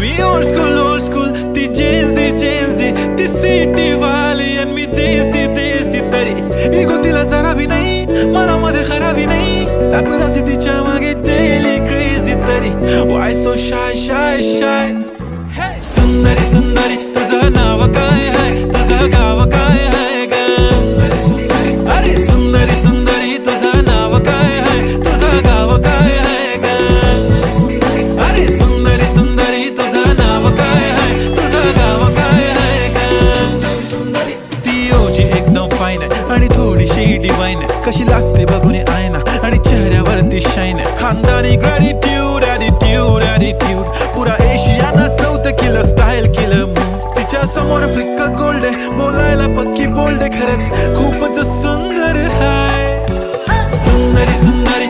मी old school ती Gen Z ती city वाली आणि मी देसी तरी इगो तिला जरा भी नाही मनामध्ये खराबी नाही पॅपराझी तिच्या मागे डेली क्रेझी तरी वाय सो शाय सुंदरी तुझं नाव काय आहे तुझं गाव काय आहे ग अरे सुंदरी तुझं नाव काय आहे तुझं गाव काय आहे ग अरे सुंदरी तुझं नाव काय आहे तुझं गाव काय आहे ग ती ओजी एकदम फाईन आहे आणि थोडीशी डिवाइन आहे कशी लाजते बघून आयना आणि चेहऱ्यावरती शाईन आहे खानदानी ग्रॅटिट्यूड ॲटिट्यूड पुरा एशियाना चौथं केलं स्टाईल केलं तिच्या समोर फिक्का गोल्ड आहे बोलायला पक्की बोल्ड आहे खरंच खूपच सुंदर हाय सुंदरी